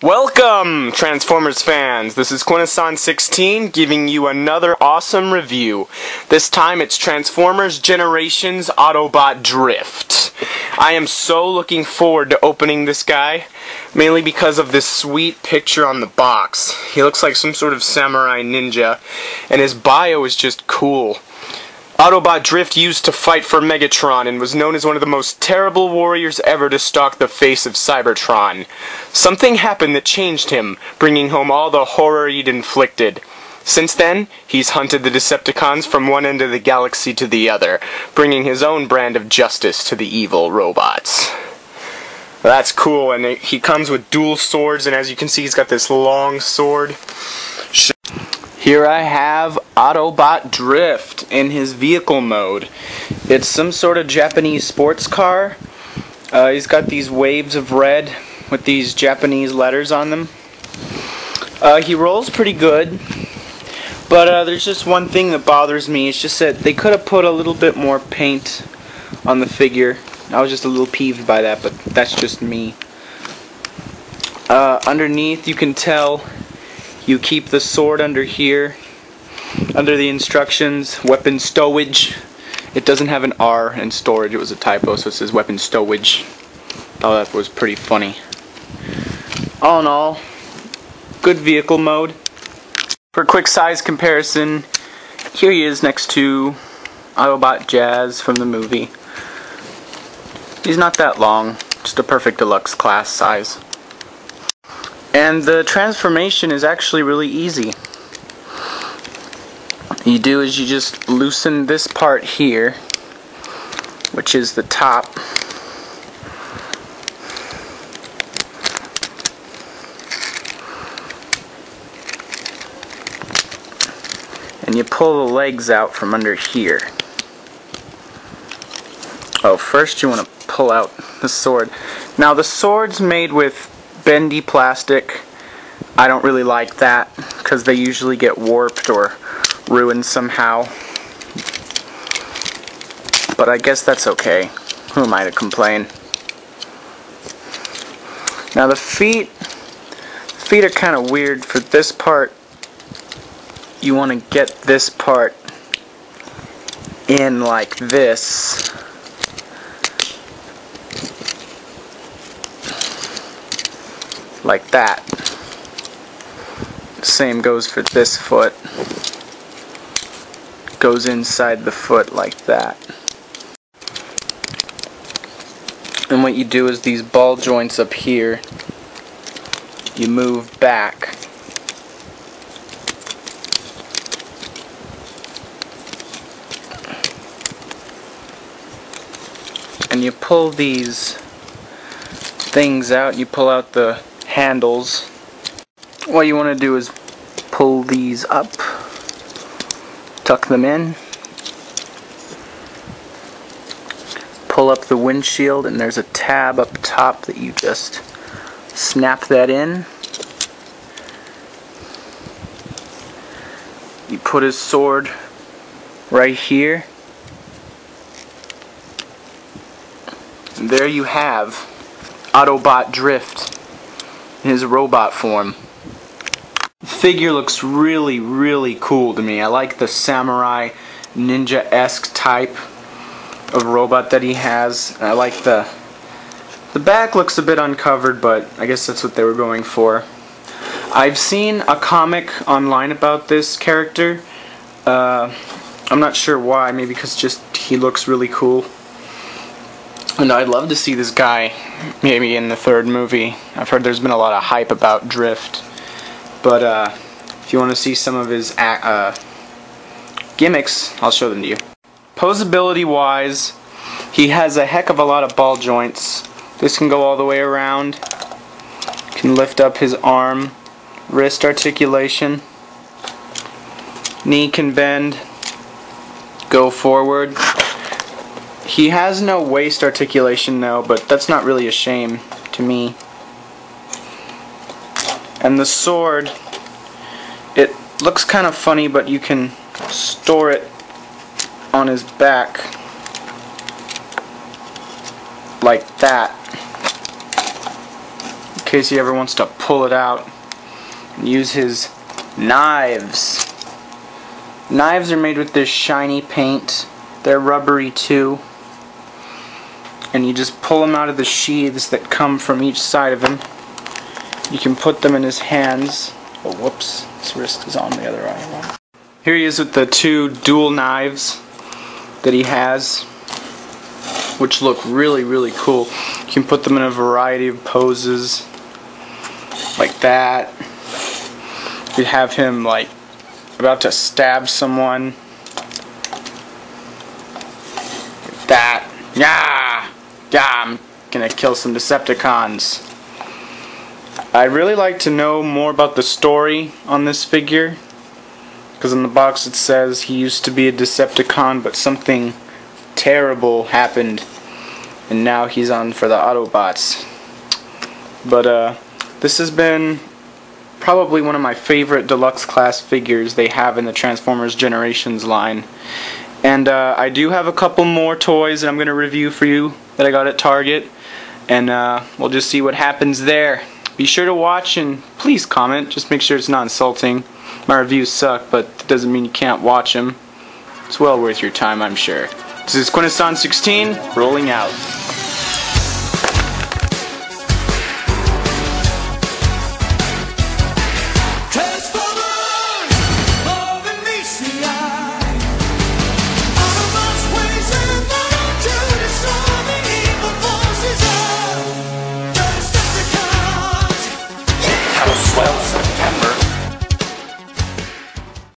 Welcome, Transformers fans! This is Quintesson16 giving you another awesome review. This time it's Transformers Generations Autobot Drift. I am so looking forward to opening this guy, mainly because of this sweet picture on the box. He looks like some sort of samurai ninja, and his bio is just cool. Autobot Drift used to fight for Megatron and was known as one of the most terrible warriors ever to stalk the face of Cybertron. Something happened that changed him, bringing home all the horror he'd inflicted. Since then, he's hunted the Decepticons from one end of the galaxy to the other, bringing his own brand of justice to the evil robots. That's cool, and he comes with dual swords, and as you can see, he's got this long sword. Here I have Autobot Drift in his vehicle mode. It's some sort of Japanese sports car. He's got these waves of red with these Japanese letters on them. He rolls pretty good, but there's just one thing that bothers me. It's just that they could have put a little bit more paint on the figure. I was just a little peeved by that, but that's just me. Underneath, you can tell you keep the sword under here, under the instructions, weapon stowage. It doesn't have an R in storage, it was a typo, so it says weapon stowage. Oh, that was pretty funny. All in all, good vehicle mode. For a quick size comparison, here he is next to Autobot Jazz from the movie. He's not that long, just a perfect deluxe class size. And the transformation is actually really easy. You do is you just loosen this part here, which is the top. And you pull the legs out from under here. Oh, first you want to pull out the sword. Now the sword's made with bendy plastic. I don't really like that because they usually get warped or ruined somehow. But I guess that's okay. Who am I to complain? Now the feet are kind of weird. For this part, you want to get this part in like this. Like that. Same goes for this foot. Goes inside the foot like that. And what you do is these ball joints up here, you move back. And you pull these things out, you pull out the handles. What you want to do is pull these up, tuck them in, pull up the windshield, and there's a tab up top that you just snap that in. You put his sword right here, and there you have Autobot Drift in his robot form. The figure looks really, really cool to me. I like the samurai ninja-esque type of robot that he has. I like the back looks a bit uncovered, but I guess that's what they were going for. I've seen a comic online about this character. I'm not sure why, maybe because just he looks really cool. And I'd love to see this guy maybe in the third movie. I've heard there's been a lot of hype about Drift. But if you want to see some of his gimmicks, I'll show them to you. Posability wise, he has a heck of a lot of ball joints. This can go all the way around. Can lift up his arm. Wrist articulation. Knee can bend. Go forward. He has no waist articulation though, but that's not really a shame to me. And the sword, it looks kind of funny, but you can store it on his back like that. in case he ever wants to pull it out and use his knives. Knives are made with this shiny paint. They're rubbery too. And you just pull them out of the sheaths that come from each side of him. You can put them in his hands. Oh, whoops. His wrist is on the other eye. Here he is with the two dual knives that he has, which look really, really cool. You can put them in a variety of poses, like that. You have him like about to stab someone. Like that. Yeah! Yeah, I'm gonna kill some Decepticons. I'd really like to know more about the story on this figure, because in the box it says he used to be a Decepticon, but something terrible happened, and now he's on for the Autobots. But this has been probably one of my favorite deluxe class figures they have in the Transformers Generations line. And I do have a couple more toys that I'm going to review for you that I got at Target, and we'll just see what happens there. Be sure to watch and please comment. Just make sure it's not insulting. My reviews suck, but that doesn't mean you can't watch them. It's well worth your time, I'm sure. This is Quintesson16, rolling out.